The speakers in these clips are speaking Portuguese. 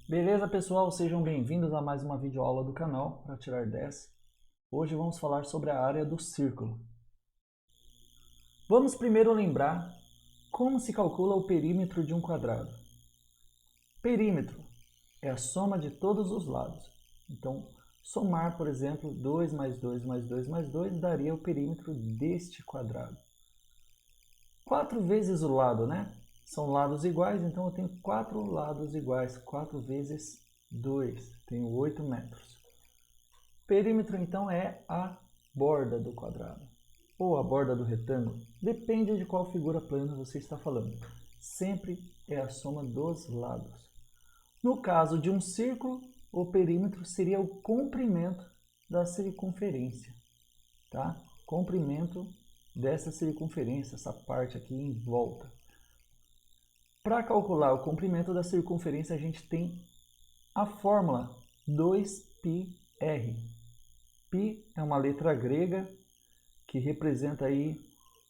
Beleza, pessoal? Sejam bem-vindos a mais uma videoaula do canal para tirar 10. Hoje vamos falar sobre a área do círculo. Vamos primeiro lembrar como se calcula o perímetro de um quadrado. Perímetro é a soma de todos os lados. Então, somar, por exemplo, 2 mais 2 mais 2 mais 2 daria o perímetro deste quadrado. 4 vezes o lado, né? São lados iguais, então eu tenho 4 lados iguais. 4 vezes 2, tenho 8 metros. Perímetro, então, é a borda do quadrado, ou a borda do retângulo. Depende de qual figura plana você está falando. Sempre é a soma dos lados. No caso de um círculo, o perímetro seria o comprimento da circunferência, tá? Comprimento dessa circunferência, essa parte aqui em volta. Para calcular o comprimento da circunferência, a gente tem a fórmula 2πr. Π é uma letra grega que representa aí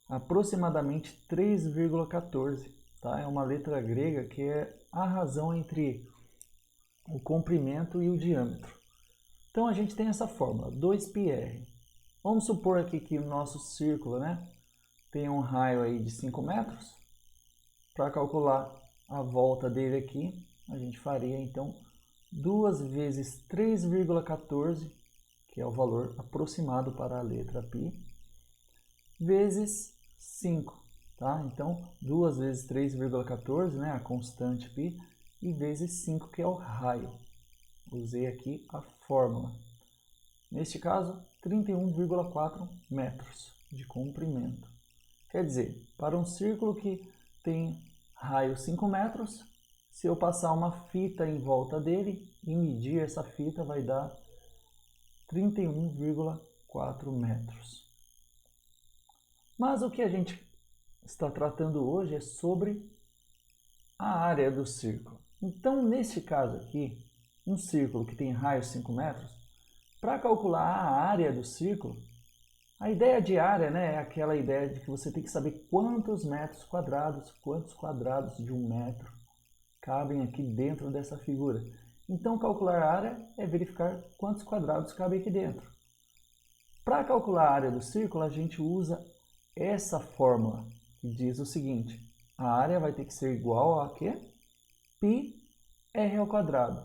aproximadamente 3,14. Tá? É uma letra grega que é a razão entre o comprimento e o diâmetro. Então a gente tem essa fórmula, 2πr. Vamos supor aqui que o nosso círculo, né, tem um raio aí de 5 metros. Para calcular a volta dele aqui, a gente faria então 2 vezes 3,14, que é o valor aproximado para a letra π, vezes 5. Tá? Então, 2 vezes 3,14, né, a constante π, e vezes 5, que é o raio. Usei aqui a fórmula. Neste caso, 31,4 metros de comprimento. Quer dizer, para um círculo que tem raio 5 metros, se eu passar uma fita em volta dele e medir essa fita, vai dar 31,4 metros. Mas o que a gente está tratando hoje é sobre a área do círculo. Então, neste caso aqui, um círculo que tem raio 5 metros, para calcular a área do círculo, a ideia de área, né, é aquela ideia de que você tem que saber quantos metros quadrados, quantos quadrados de 1 metro cabem aqui dentro dessa figura. Então, calcular a área é verificar quantos quadrados cabem aqui dentro. Para calcular a área do círculo, a gente usa essa fórmula, que diz o seguinte: a área vai ter que ser igual a quê? πr ao quadrado,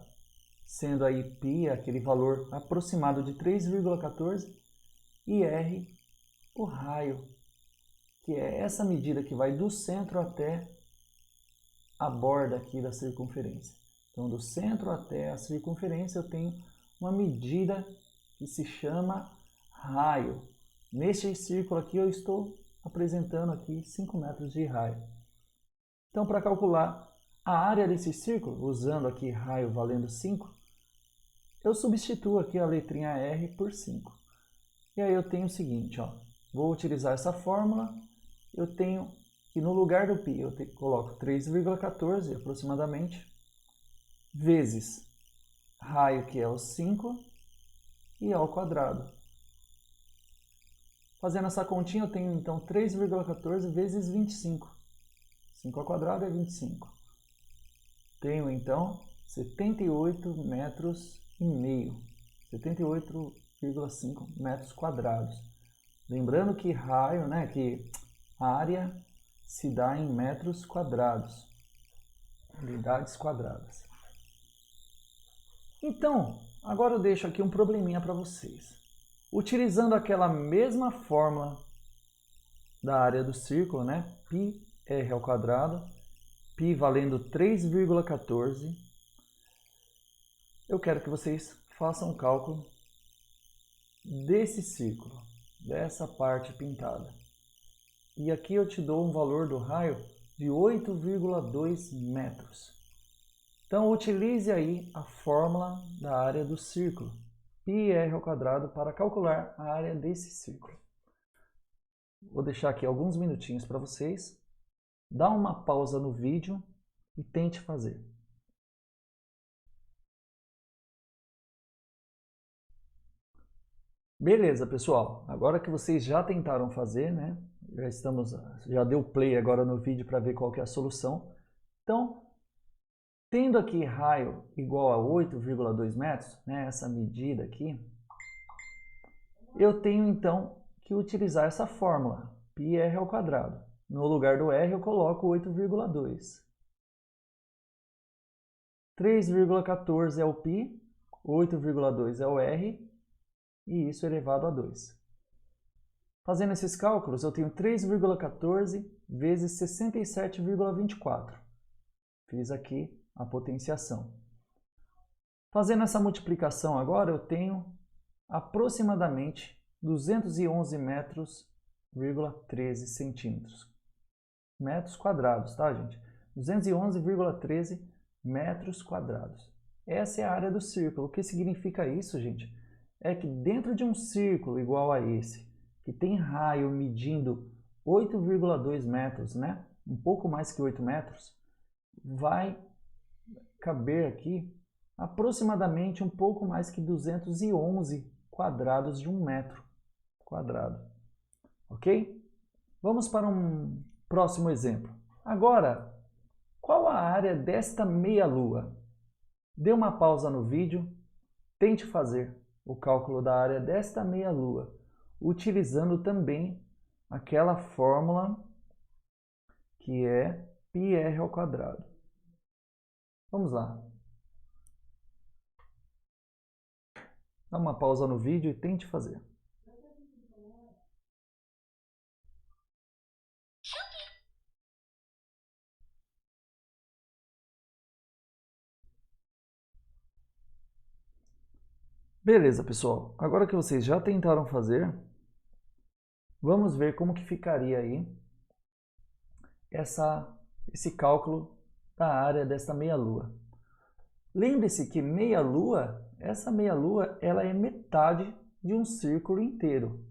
sendo aí π aquele valor aproximado de 3,14, e r o raio, que é essa medida que vai do centro até a borda aqui da circunferência. Então, do centro até a circunferência, eu tenho uma medida que se chama raio. Neste círculo aqui, eu estou apresentando aqui 5 metros de raio. Então, para calcular a área desse círculo, usando aqui raio valendo 5, eu substituo aqui a letrinha R por 5. E aí eu tenho o seguinte, ó, vou utilizar essa fórmula, eu tenho que no lugar do π eu coloco 3,14 aproximadamente, vezes raio, que é o 5, e ao quadrado. Fazendo essa continha, eu tenho então 3,14 vezes 25. 5 ao quadrado é 25. Tenho então 78 metros e meio. 78,5 metros quadrados. Lembrando que raio, né, que área se dá em metros quadrados, unidades quadradas. Então, agora eu deixo aqui um probleminha para vocês. Utilizando aquela mesma fórmula da área do círculo, né, πr ao quadrado, π valendo 3,14, eu quero que vocês façam um cálculo desse círculo, dessa parte pintada. E aqui eu te dou um valor do raio de 8,2 metros. Então, utilize aí a fórmula da área do círculo, πr ao quadrado, para calcular a área desse círculo. Vou deixar aqui alguns minutinhos para vocês. Dá uma pausa no vídeo e tente fazer. Beleza, pessoal. Agora que vocês já tentaram fazer, né? Já deu play agora no vídeo para ver qual que é a solução. Então, Tendo aqui raio igual a 8,2 metros, né, essa medida aqui, eu tenho então que utilizar essa fórmula, πr ao quadrado. No lugar do r eu coloco 8,2. 3,14 é o π, 8,2 é o r, e isso elevado a 2. Fazendo esses cálculos, eu tenho 3,14 vezes 67,24. Fiz aqui a potenciação. Fazendo essa multiplicação agora, eu tenho aproximadamente 211 metros,13 centímetros. Metros quadrados, tá, gente? 211,13 metros quadrados. Essa é a área do círculo. O que significa isso, gente? É que dentro de um círculo igual a esse, que tem raio medindo 8,2 metros, né? Um pouco mais que 8 metros, vai caber aqui aproximadamente um pouco mais que 211 quadrados de 1 metro quadrado. Ok? Vamos para um próximo exemplo. Agora, qual a área desta meia-lua? Dê uma pausa no vídeo, tente fazer o cálculo da área desta meia-lua, utilizando também aquela fórmula que é πr ao quadrado. Vamos lá. Dá uma pausa no vídeo e tente fazer. Beleza, pessoal. Agora que vocês já tentaram fazer, vamos ver como que ficaria aí esse cálculo da área desta meia-lua. Lembre-se que meia-lua, essa meia-lua, ela é metade de um círculo inteiro.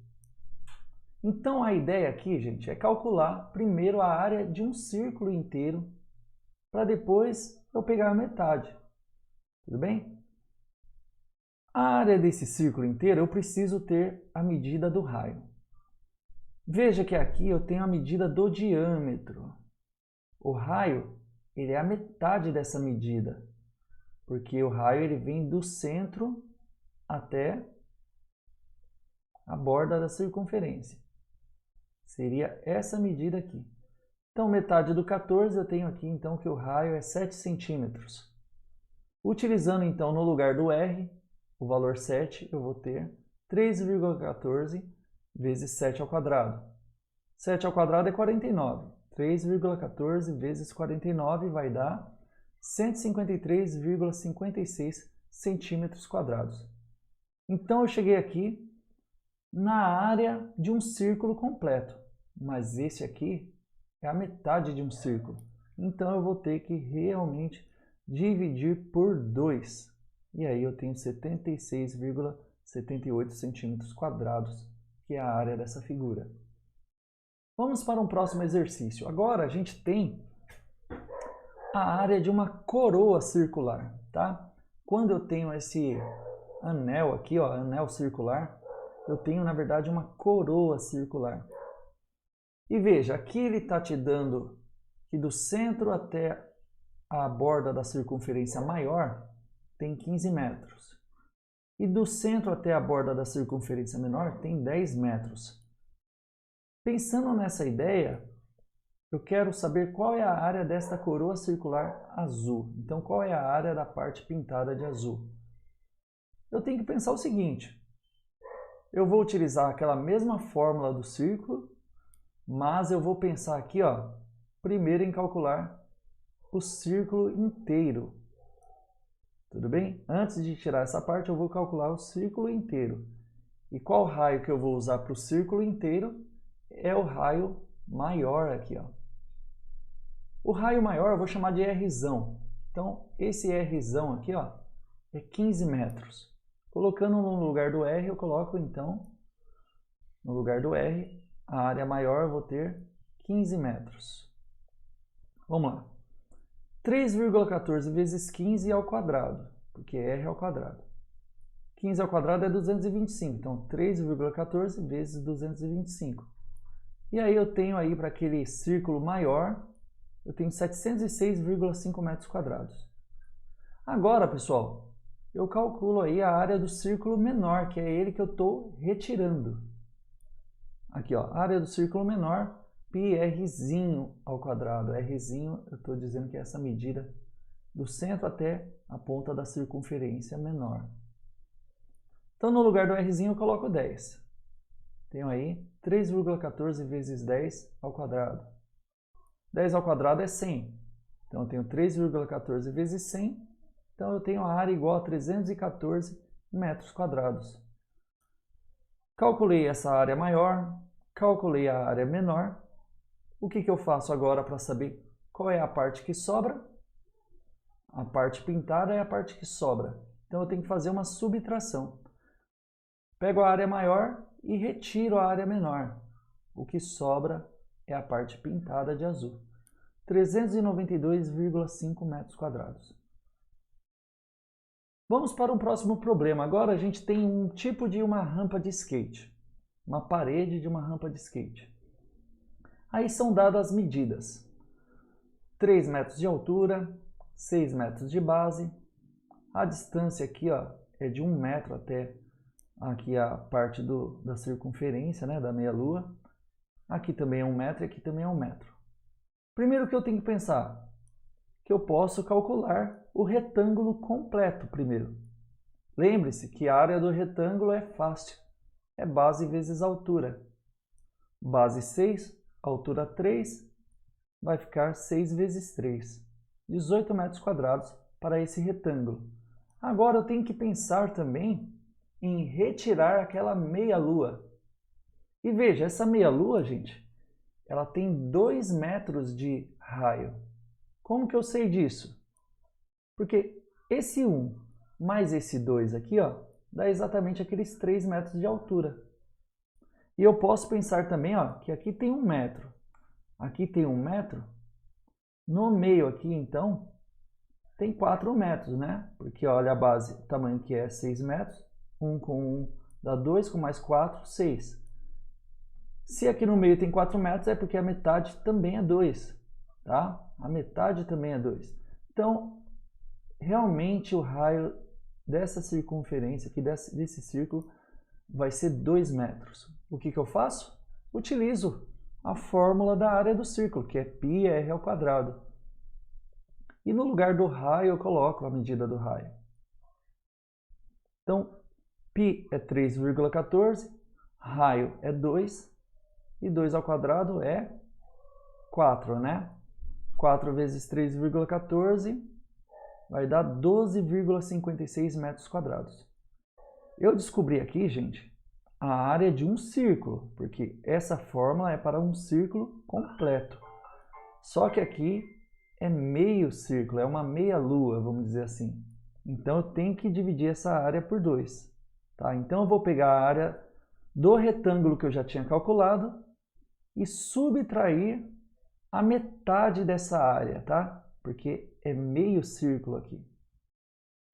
Então a ideia aqui, gente, é calcular primeiro a área de um círculo inteiro para depois eu pegar a metade. Tudo bem? A área desse círculo inteiro eu preciso ter a medida do raio. Veja que aqui eu tenho a medida do diâmetro. O raio, ele é a metade dessa medida, porque o raio ele vem do centro até a borda da circunferência. Seria essa medida aqui. Então, metade do 14, eu tenho aqui então que o raio é 7 centímetros. Utilizando então no lugar do R, o valor 7, eu vou ter 3,14 vezes 7 ao quadrado. 7 ao quadrado é 49. 3,14 vezes 49 vai dar 153,56 centímetros quadrados. Então, eu cheguei aqui na área de um círculo completo. Mas esse aqui é a metade de um círculo. Então, eu vou ter que realmente dividir por 2. E aí eu tenho 76,78 centímetros quadrados, que é a área dessa figura. Vamos para um próximo exercício. Agora a gente tem a área de uma coroa circular, tá? Quando eu tenho esse anel aqui, ó, anel circular, eu tenho na verdade uma coroa circular. E veja, aqui ele está te dando que do centro até a borda da circunferência maior tem 15 metros. E do centro até a borda da circunferência menor tem 10 metros. Pensando nessa ideia, eu quero saber qual é a área desta coroa circular azul. Então, qual é a área da parte pintada de azul? Eu tenho que pensar o seguinte. Eu vou utilizar aquela mesma fórmula do círculo, mas eu vou pensar aqui, ó, primeiro em calcular o círculo inteiro. Tudo bem? Antes de tirar essa parte, eu vou calcular o círculo inteiro. E qual raio que eu vou usar para o círculo inteiro? É o raio maior aqui, ó. O raio maior eu vou chamar de Rzão. Então, esse Rzão aqui, ó, é 15 metros. Colocando no lugar do R, eu coloco, então, no lugar do R, a área maior eu vou ter 15 metros. Vamos lá. 3,14 vezes 15 ao quadrado, porque R ao quadrado. 15 ao quadrado é 225, então 3,14 vezes 225. E aí eu tenho aí para aquele círculo maior, eu tenho 706,5 metros quadrados. Agora, pessoal, eu calculo aí a área do círculo menor, que é ele que eu estou retirando. Aqui, ó, área do círculo menor, πrzinho ao quadrado. Rzinho, eu estou dizendo que é essa medida do centro até a ponta da circunferência menor. Então, no lugar do Rzinho, eu coloco 10. Tenho aí 3,14 vezes 10 ao quadrado. 10 ao quadrado é 100. Então, eu tenho 3,14 vezes 100. Então, eu tenho a área igual a 314 metros quadrados. Calculei essa área maior, calculei a área menor. O que eu faço agora para saber qual é a parte que sobra? A parte pintada é a parte que sobra. Então, eu tenho que fazer uma subtração. Pego a área maior e retiro a área menor. O que sobra é a parte pintada de azul. 392,5 metros quadrados. Vamos para um próximo problema. Agora a gente tem um tipo de uma rampa de skate. Uma parede de uma rampa de skate. Aí são dadas as medidas. 3 metros de altura, 6 metros de base. A distância aqui, ó, é de 1 metro até aqui a parte da circunferência, né, da meia-lua. Aqui também é 1 metro e aqui também é 1 metro. Primeiro que eu tenho que pensar, que eu posso calcular o retângulo completo primeiro. Lembre-se que a área do retângulo é fácil. É base vezes altura. Base 6, altura 3, vai ficar 6 vezes 3. 18 metros quadrados para esse retângulo. Agora eu tenho que pensar também em retirar aquela meia-lua. E veja, essa meia-lua, gente, ela tem 2 metros de raio. Como que eu sei disso? Porque esse 1 mais esse 2 aqui, ó, dá exatamente aqueles 3 metros de altura. E eu posso pensar também, ó, que aqui tem 1 metro. Aqui tem 1 metro. No meio aqui, então, tem 4 metros, né? Porque olha a base, o tamanho que é 6 metros. 1 com 1 dá 2, com mais 4, 6. Se aqui no meio tem 4 metros, é porque a metade também é 2, tá? A metade também é 2. Então, realmente o raio dessa circunferência aqui, desse círculo, vai ser 2 metros. O que eu faço? Utilizo a fórmula da área do círculo, que é πr ao quadrado. E no lugar do raio, eu coloco a medida do raio. Então, π é 3,14, raio é 2, e 2 ao quadrado é 4, né? 4 vezes 3,14 vai dar 12,56 metros quadrados. Eu descobri aqui, gente, a área de um círculo, porque essa fórmula é para um círculo completo. Só que aqui é meio círculo, é uma meia-lua, vamos dizer assim. Então, eu tenho que dividir essa área por 2. Tá? Então, eu vou pegar a área do retângulo que eu já tinha calculado e subtrair a metade dessa área, tá? Porque é meio círculo aqui.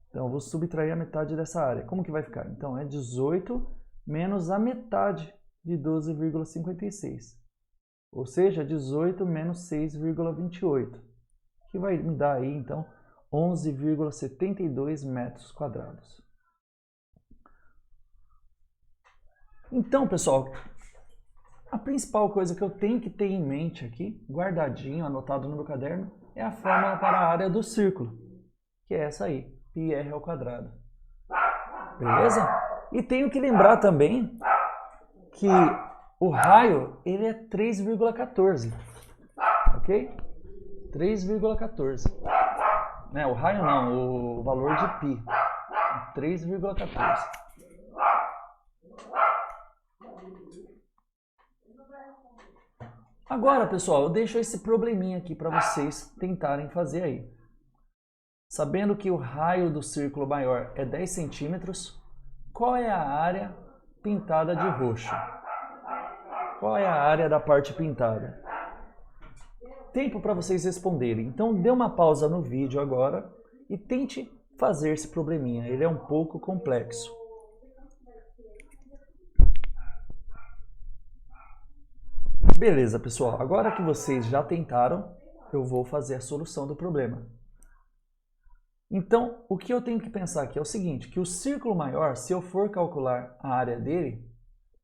Então, eu vou subtrair a metade dessa área. Como que vai ficar? Então, é 18 menos a metade de 12,56. Ou seja, 18 menos 6,28. Que vai me dar aí, então, 11,72 metros quadrados. Então, pessoal, a principal coisa que eu tenho que ter em mente aqui, guardadinho, anotado no meu caderno, é a fórmula para a área do círculo, que é essa aí, πr ao quadrado. Beleza? E tenho que lembrar também que o raio, ele é 3,14, ok? 3,14. Né, o raio não, o valor de π, 3,14. Agora, pessoal, eu deixo esse probleminha aqui para vocês tentarem fazer aí. Sabendo que o raio do círculo maior é 10 centímetros, qual é a área pintada de roxo? Qual é a área da parte pintada? Tempo para vocês responderem. Então, dê uma pausa no vídeo agora e tente fazer esse probleminha. Ele é um pouco complexo. Beleza, pessoal. Agora que vocês já tentaram, eu vou fazer a solução do problema. Então, o que eu tenho que pensar aqui é o seguinte, que o círculo maior, se eu for calcular a área dele,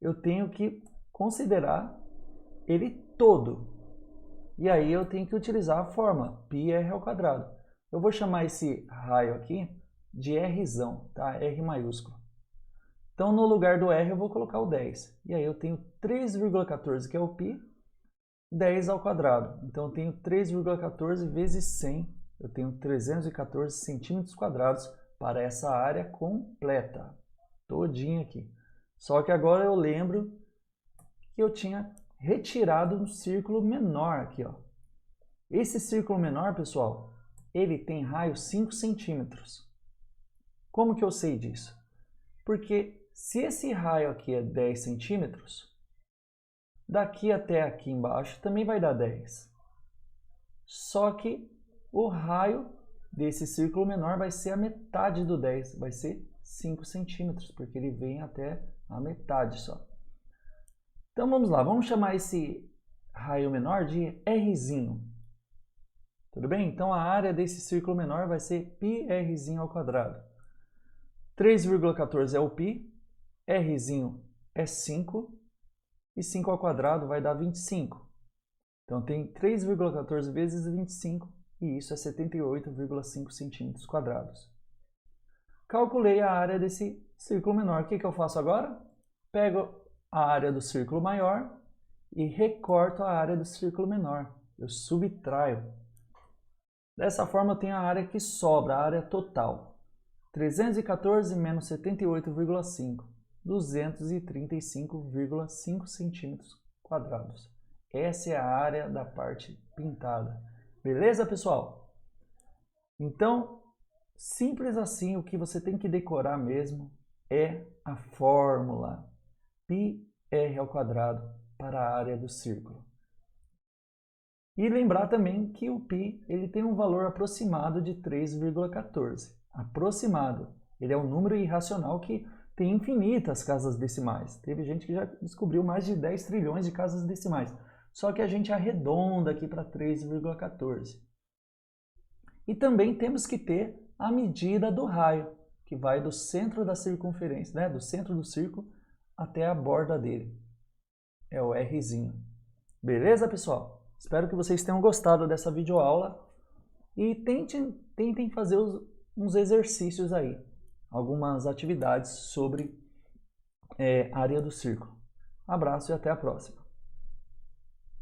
eu tenho que considerar ele todo. E aí eu tenho que utilizar a fórmula πr². Eu vou chamar esse raio aqui de Rzão, tá? R maiúsculo. Então, no lugar do R, eu vou colocar o 10. E aí eu tenho 3,14, que é o π, 10². Então, eu tenho 3,14 vezes 100. Eu tenho 314 centímetros quadrados para essa área completa. Todinha aqui. Só que agora eu lembro que eu tinha retirado um círculo menor aqui, ó. Esse círculo menor, pessoal, ele tem raio 5 centímetros. Como que eu sei disso? Porque se esse raio aqui é 10 centímetros, daqui até aqui embaixo também vai dar 10. Só que o raio desse círculo menor vai ser a metade do 10, vai ser 5 centímetros, porque ele vem até a metade só. Então vamos lá, vamos chamar esse raio menor de Rzinho. Tudo bem? Então a área desse círculo menor vai ser πr². 3,14 é o π, Rzinho é 5, e 5² vai dar 25. Então tem 3,14 vezes 25, e isso é 78,5 centímetros quadrados. Calculei a área desse círculo menor. O que eu faço agora? Pego a área do círculo maior e recorto a área do círculo menor. Eu subtraio. Dessa forma eu tenho a área que sobra, a área total. 314 menos 78,5, 235,5 centímetros quadrados. Essa é a área da parte pintada. Beleza, pessoal? Então, simples assim, o que você tem que decorar mesmo é a fórmula πr² para a área do círculo. E lembrar também que o π ele tem um valor aproximado de 3,14. Aproximado. Ele é um número irracional que tem infinitas casas decimais. Teve gente que já descobriu mais de 10 trilhões de casas decimais. Só que a gente arredonda aqui para 3,14. E também temos que ter a medida do raio, que vai do centro da circunferência, né? Do centro do círculo até a borda dele. É o Rzinho. Beleza, pessoal? Espero que vocês tenham gostado dessa videoaula e tentem fazer uns exercícios aí, algumas atividades sobre área do círculo. Abraço e até a próxima.